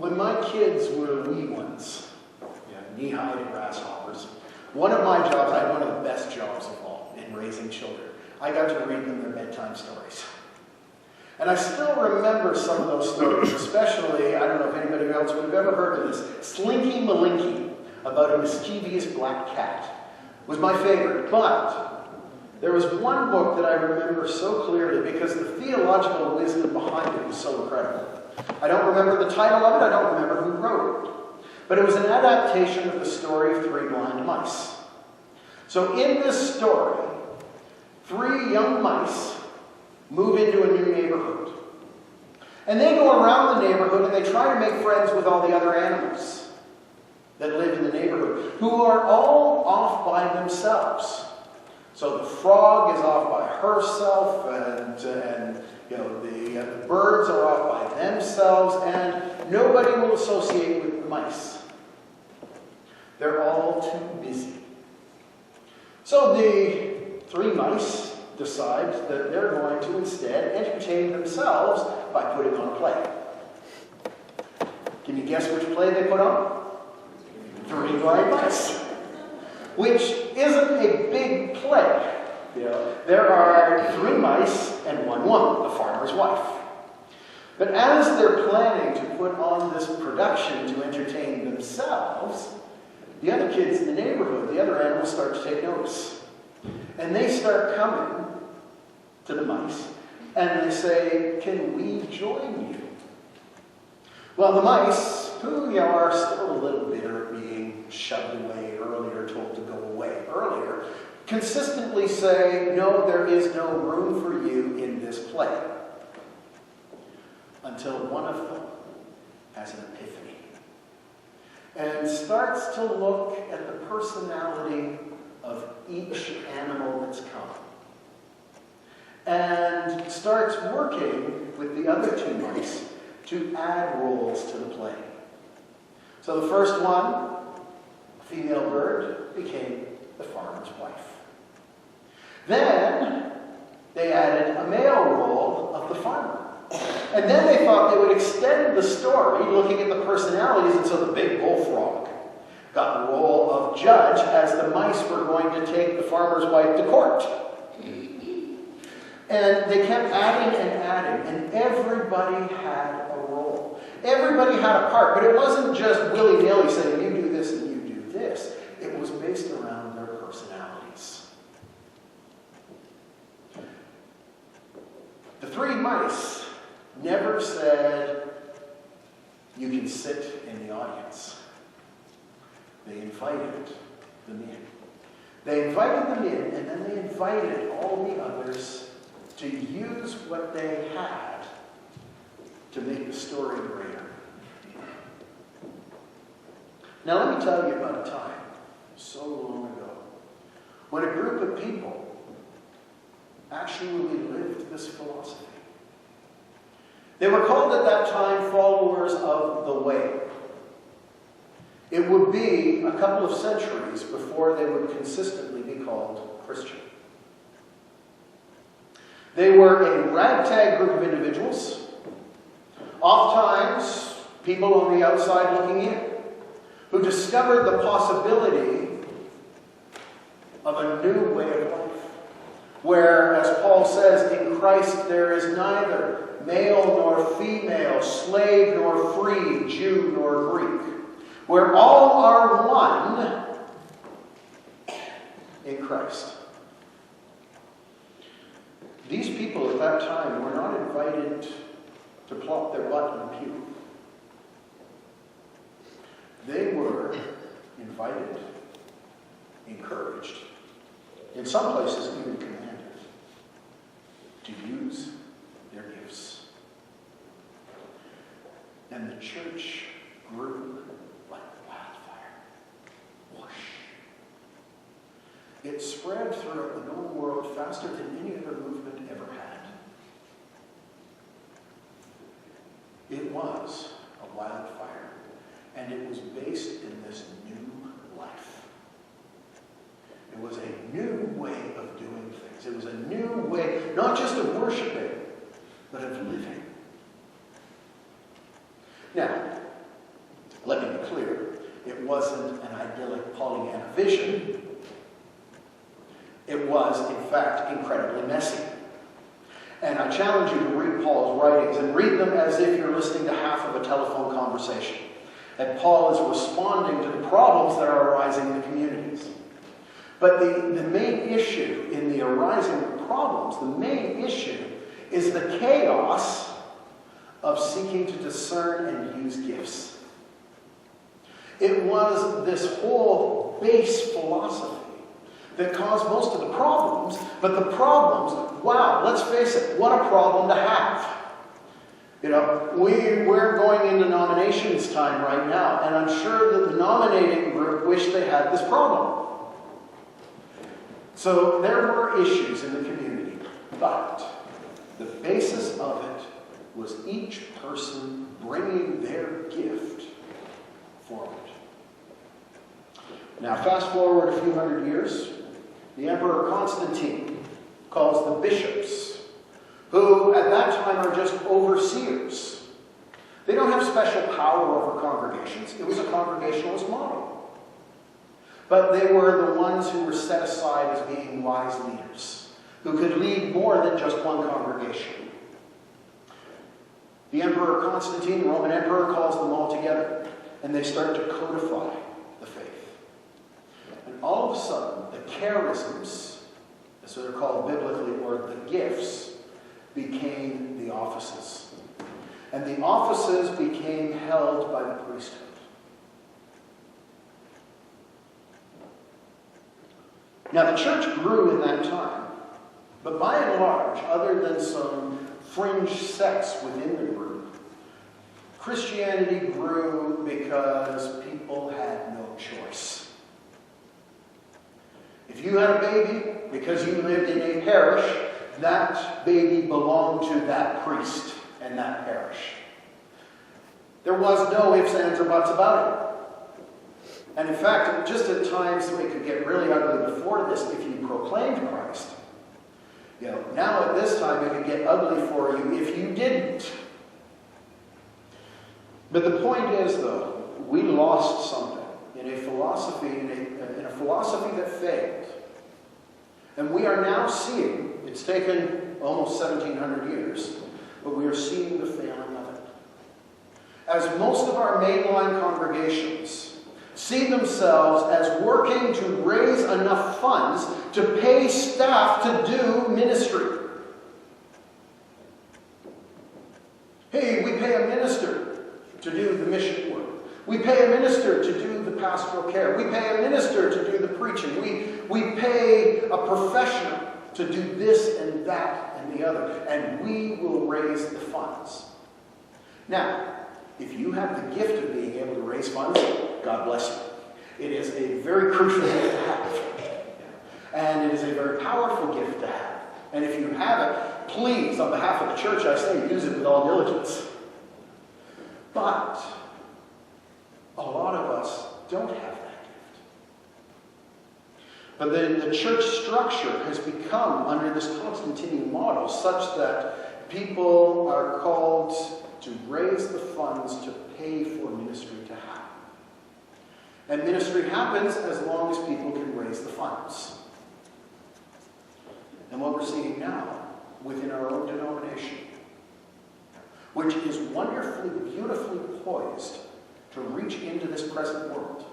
When my kids were wee ones, knee-high grasshoppers, one of my jobs, I had one of the best jobs of all in raising children. I got to read them their bedtime stories. And I still remember some of those stories, especially, I don't know if anybody else would have ever heard of this, Slinky Malinky, about a mischievous black cat, was my favorite. But there was one book that I remember so clearly because the theological wisdom behind it was so incredible. I don't remember the title of it, I don't remember who wrote it. But it was an adaptation of the story of three blind mice. So in this story, three young mice move into a new neighborhood. And they go around the neighborhood and they try to make friends with all the other animals that live in the neighborhood, who are all off by themselves. So the frog is off by herself, and the birds are off by themselves, and nobody will associate with the mice. They're all too busy. So the three mice decide that they're going to instead entertain themselves by putting on a play. Can you guess which play they put on? Three Blind Mice. Which isn't a big play. There are three mice and one woman, the farmer's wife. But as they're planning to put on this production to entertain themselves, the other kids in the neighborhood, the other animals, start to take notice. And they start coming to the mice, and they say, "Can we join you?" Well, the mice, who are still a little bitter at being shoved away earlier, told to go away earlier, consistently say, "No, there is no room for you in this play." Until one of them has an epiphany and starts to look at the personality of each animal that's come, and starts working with the other two mice to add roles to the play. So the first one, a female bird, became the farmer's wife. Then they added a male role of the farmer. And then they thought they would extend the story looking at the personalities, and so the big bullfrog got the role of judge as the mice were going to take the farmer's wife to court. And they kept adding and adding, and everybody had a role. Everybody had a part, but it wasn't just willy-nilly saying, "You do this and you do this." It was based around their personalities. The three mice never said, "You can sit in the audience." They invited them in. They invited them in, and then they invited all the others to use what they had to make the story greater. Now let me tell you about a time, so long ago, when a group of people actually lived this philosophy. They were called at that time followers of the Way. It would be a couple of centuries before they would consistently be called Christian. They were a ragtag group of individuals, oftentimes people on the outside looking in, who discovered the possibility of a new way of life, where, as Paul says, in Christ there is neither male nor female, slave nor free, Jew nor Greek, where all are one in Christ. These people at that time were not invited to plop their butt in a pew. They were invited, encouraged, in some places even commanded, to use their gifts. And the church grew like wildfire. Whoosh. It spread throughout the known world faster than any other movement ever had. It was a wildfire, and it was based in this new life. It was a new way of doing things. It was a new way, not just of worshiping, but of living. Now, It wasn't an idyllic Pollyanna vision. It was, in fact, incredibly messy. And I challenge you to read Paul's writings and read them as if you're listening to half of a telephone conversation. And Paul is responding to the problems that are arising in the communities. But the main issue in the arising problems, the main issue is the chaos of seeking to discern and use gifts. It was this whole base philosophy that caused most of the problems, but the problems, wow, let's face it, what a problem to have. You know, we're going into nominations time right now, and I'm sure that the nominating group wished they had this problem. So there were issues in the community, but the basis of it was each person bringing their gift forward. Now, fast forward a few hundred years, the Emperor Constantine calls the bishops, who at that time are just overseers. They don't have special power over congregations. It was a congregationalist model. But they were the ones who were set aside as being wise leaders, who could lead more than just one congregation. The Emperor Constantine, the Roman Emperor, calls them all together, and they start to codify the faith. And all of a sudden, the charisms, as they're called biblically, or the gifts, became the offices. And the offices became held by the priesthood. Now, the church grew in that time, but by and large, other than some fringe sects within the group, Christianity grew because people had no choice. If you had a baby, because you lived in a parish, that baby belonged to that priest and that parish. There was no ifs, ands, or buts about it. And in fact, just at times it could get really ugly before this if you proclaimed Christ. You know, now at this time it could get ugly for you if you didn't. But the point is, though, we lost something in a philosophy, in a philosophy that failed. And we are now seeing, it's taken almost 1,700 years, but we are seeing the failing of it. As most of our mainline congregations see themselves as working to raise enough funds to pay staff to do ministry. Hey, we pay a minister to do the mission work. We pay a minister to do the pastoral care. We pay a minister to do the preaching. We pay a professional to do this and that and the other. And we will raise the funds. Now, if you have the gift of being able to raise funds, God bless you. It is a very crucial gift to have. And it is a very powerful gift to have. And if you have it, please, on behalf of the church, I say, use it with all diligence. But a lot of us don't have that gift. But the church structure has become, under this Constantinian model, such that people are called to raise the funds to pay for ministry to happen. And ministry happens as long as people can raise the funds. And what we're seeing now within our own denomination, which is wonderfully, beautifully poised to reach into this present world,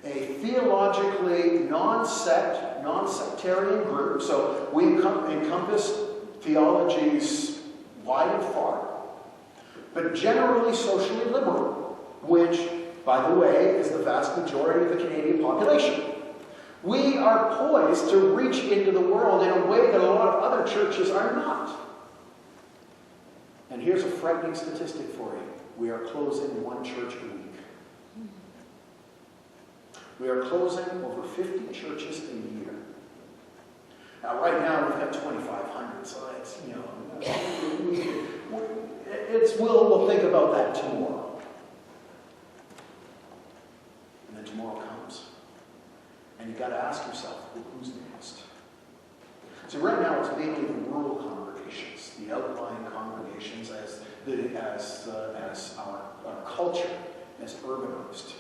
a theologically non-sectarian group, so we encompass theologies wide and far, but generally socially liberal, which, by the way, is the vast majority of the Canadian population. We are poised to reach into the world in a way that a lot of other churches are not. And here's a frightening statistic for you. We are closing one church a week. We are closing over 50 churches a year. Now, right now, we've got 2,500, so it's, we'll think about that tomorrow. And then tomorrow comes. And you've got to ask yourself, well, who's next? So right now, it's mainly the rural congregations, the outlying congregations, as our culture has urbanized.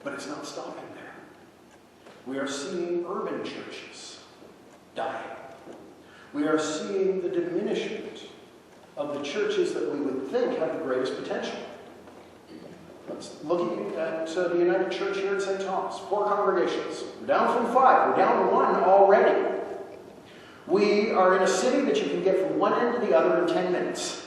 But it's not stopping there. We are seeing urban churches dying. We are seeing the diminishment of the churches that we would think have the greatest potential. Looking at the United Church here at St. Thomas, 4 congregations. We're down from 5. We're down to 1 already. We are in a city that you can get from one end to the other in 10 minutes.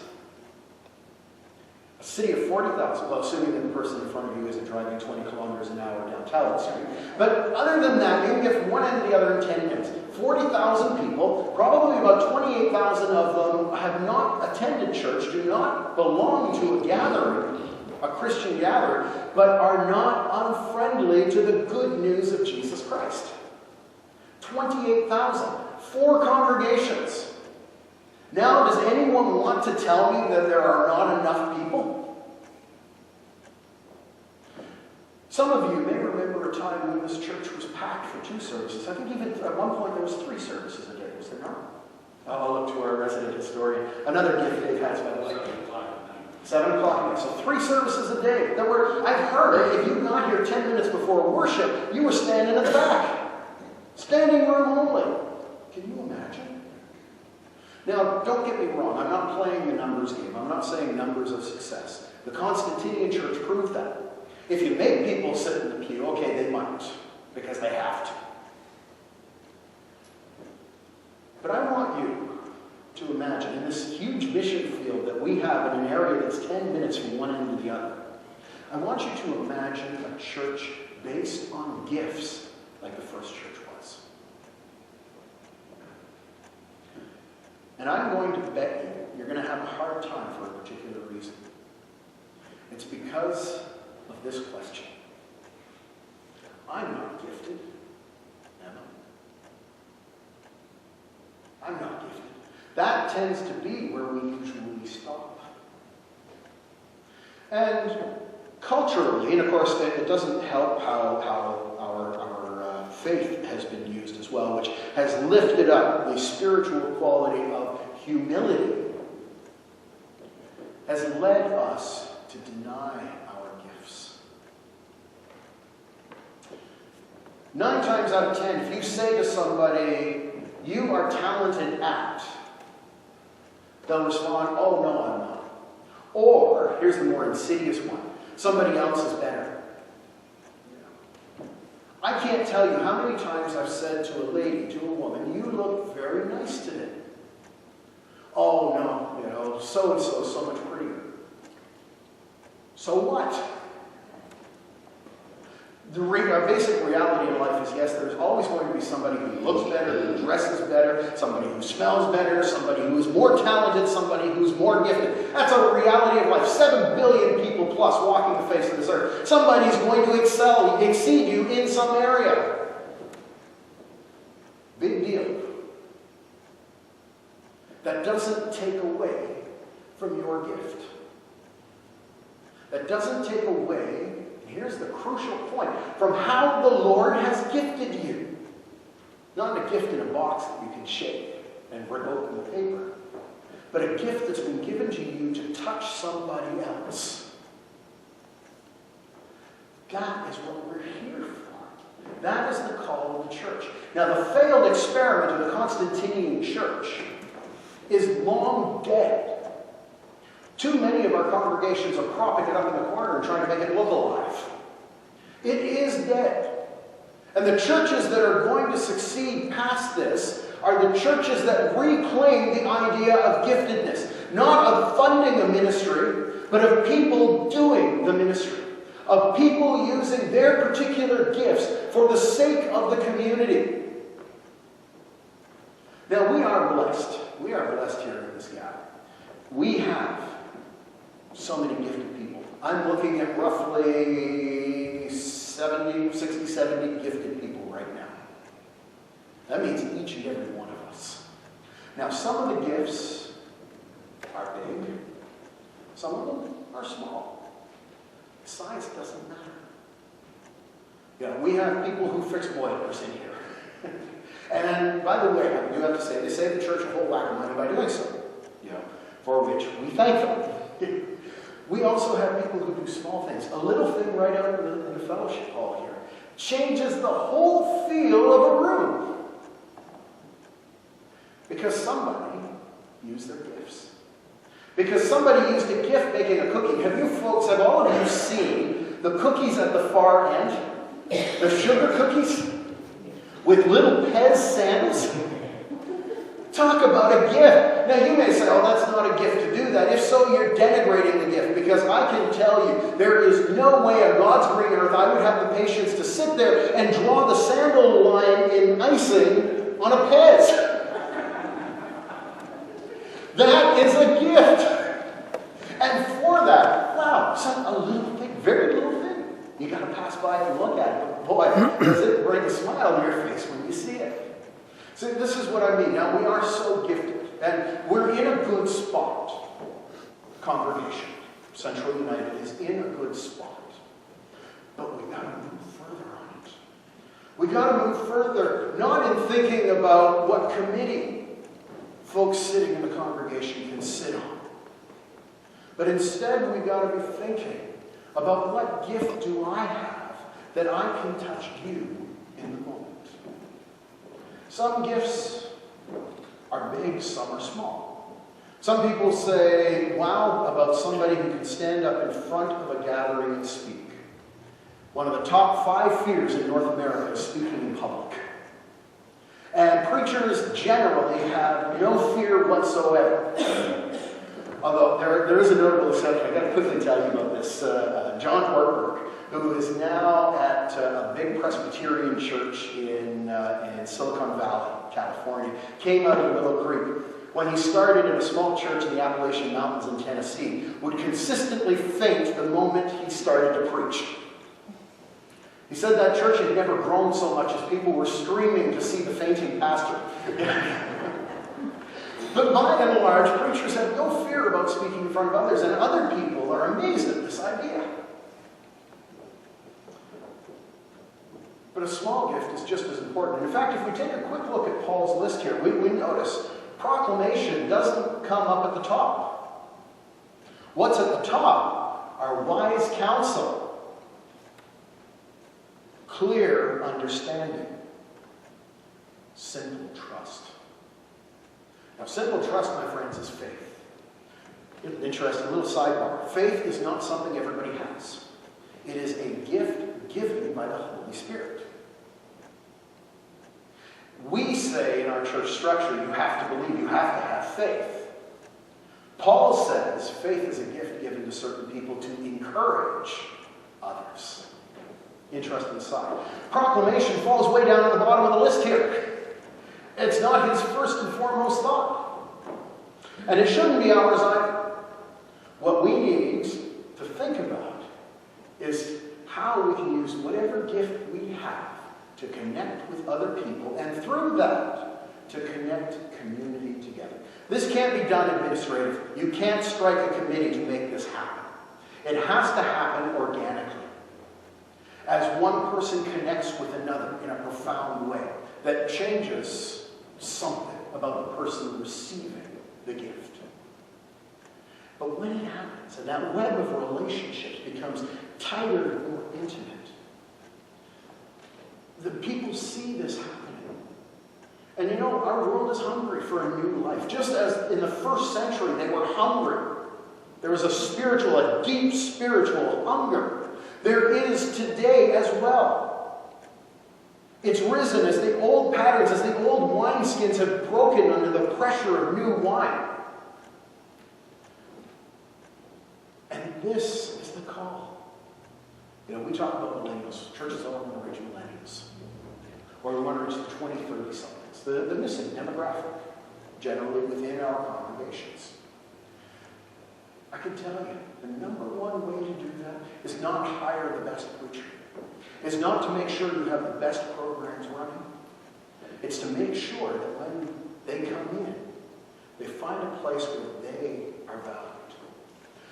A city of 40,000, well, assuming that the person in front of you isn't driving 20 kilometers an hour down Talbot Street. But other than that, you can get from one end to the other in 10 minutes. 40,000 people, probably about 28,000 of them have not attended church, do not belong to a gathering, a Christian gathering, but are not unfriendly to the good news of Jesus Christ. 28,000, 4 congregations. Now, does anyone want to tell me that there are not enough people? Some of you may remember a time when this church was packed for 2 services. I think even at one point there was 3 services a day, was there not? I'll look to our resident historian. Another gift Dave has, by the way. 7 o'clock. So 3 services a day. I've heard if you got here 10 minutes before worship, you were standing at the back. Standing room only. Can you imagine? Now, don't get me wrong. I'm not playing the numbers game. I'm not saying numbers of success. The Constantinian Church proved that. If you make people sit in the pew, okay, they might, because they have to. But I want you to imagine, in this huge mission field that we have in an area that's 10 minutes from one end to the other, I want you to imagine a church based on gifts like the first church was. And I'm going to bet you're going to have a hard time for a particular reason. It's because of this question. I'm not gifted, am I? I'm not gifted. That tends to be where we usually stop. And culturally, and of course it doesn't help how our faith has been used as well, which has lifted up the spiritual quality of humility, has led us to deny our gifts. 9 times out of 10, if you say to somebody, you are talented at, they'll respond, oh no, I'm not. Or, here's the more insidious one, somebody else is better. I can't tell you how many times I've said to a lady, to a woman, you look very nice today. Oh no, so-and-so is so much prettier. So what? The basic reality in life is, yes, there's always going to be somebody who looks better, who dresses better, somebody who smells better, somebody who is more talented, somebody who's more gifted. That's a reality of life. 7 billion people plus walking the face of this earth. Somebody's going to exceed you in some area. Big deal. That doesn't take away from your gift. That doesn't take away, here's the crucial point, from how the Lord has gifted you. Not a gift in a box that you can shake and rip open the paper, but a gift that's been given to you to touch somebody else. That is what we're here for. That is the call of the church. Now, the failed experiment of the Constantinian church is long dead. Too many of our congregations are propping it up in the corner and trying to make it look alive. It is dead. And the churches that are going to succeed past this are the churches that reclaim the idea of giftedness. Not of funding a ministry, but of people doing the ministry. Of people using their particular gifts for the sake of the community. Now, we are blessed. We are blessed here in this gathering. We have so many gifted people. I'm looking at roughly 60, 70 gifted people right now. That means each and every one of us. Now, some of the gifts are big. Some of them are small. Size doesn't matter. We have people who fix boilers in here. And by the way, I do have to say, they save the church a whole whack of money by doing so. For which we thank them. We also have people who do small things. A little thing right out in the fellowship hall here changes the whole feel of a room. Because somebody used their gifts. Because somebody used a gift making a cookie. Have all of you seen the cookies at the far end? The sugar cookies? With little Pez sandals? Talk about a gift. Now you may say, oh, that's not a gift to do that. If so, you're denigrating the gift. Because I can tell you, there is no way on God's green earth I would have the patience to sit there and draw the sandal line in icing on a Pez. That is a gift. And for that, wow, a little thing, very little thing. You got to pass by and look at it. But boy, does it bring a smile to your face when you see it. See, this is what I mean. Now, we are so gifted, and we're in a good spot. Congregation, Central United is in a good spot. But we've got to move further on it. We've got to move further, not in thinking about what committee folks sitting in the congregation can sit on. But instead, we've got to be thinking about what gift do I have that I can touch you in the moment. Some gifts are big, some are small. Some people say, wow, about somebody who can stand up in front of a gathering and speak. One of the top 5 fears in North America is speaking in public. And preachers generally have no fear whatsoever. Although there is a notable exception. I've got to quickly tell you about this. John Ortberg, who is now at a big Presbyterian church in Silicon Valley, California, came out of Willow Creek. When he started in a small church in the Appalachian Mountains in Tennessee, would consistently faint the moment he started to preach. He said that church had never grown so much as people were screaming to see the fainting pastor. But by and large, preachers have no fear about speaking in front of others, and other people are amazed at this idea. But a small gift is just as important. In fact, if we take a quick look at Paul's list here, we notice proclamation doesn't come up at the top. What's at the top are wise counsel, clear understanding, simple trust. Now, simple trust, my friends, is faith. Interesting little sidebar. Faith is not something everybody has. It is a gift given by the Holy Spirit. We say in our church structure, you have to believe, you have to have faith. Paul says faith is a gift given to certain people to encourage others. Interesting aside. Proclamation falls way down at the bottom of the list here. It's not his first and foremost thought. And it shouldn't be ours either. What we need to think about is how we can use whatever gift we have to connect with other people, and through that, to connect community together. This can't be done administratively. You can't strike a committee to make this happen. It has to happen organically. As one person connects with another in a profound way that changes something about the person receiving the gift. But when it happens, and that web of relationships becomes tighter and more intimate, the people see this happening. And you know, our world is hungry for a new life. Just as in the first century they were hungry. There was a deep spiritual hunger. There is today as well. It's risen as the old patterns, as the old wineskins have broken under the pressure of new wine. And this is the call. You know, we talk about millennials. Churches all want to reach millennials. Or we want to reach the 20, 30 somethings. The missing demographic, generally within our congregations. I can tell you, the number one way to do that is not hire the best preacher. It's not to make sure you have the best programs running. It's to make sure that when they come in, they find a place where they are valued.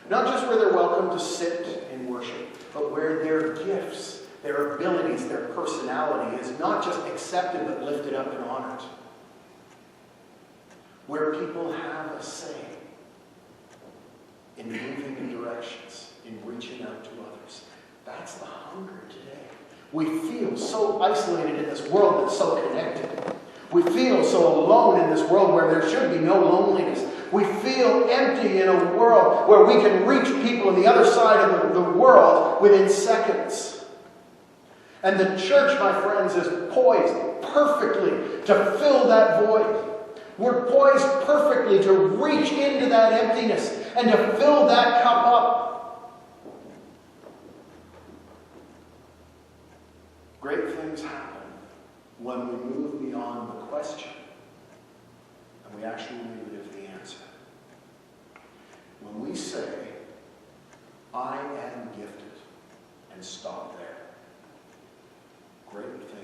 Not just where they're welcome to sit and worship, but where their gifts, their abilities, their personality is not just accepted but lifted up and honored. Where people have a say in moving and directions in reaching out to others. That's the hunger today. We feel so isolated in this world that's so connected. We feel so alone in this world where there should be no loneliness. We feel empty in a world where we can reach people on the other side of the world within seconds. And the church, my friends, is poised perfectly to fill that void. We're poised perfectly to reach into that emptiness and to fill that cup up. Great things happen when we move beyond the question and we actually live the answer. When we say, I am gifted, and stop there, great things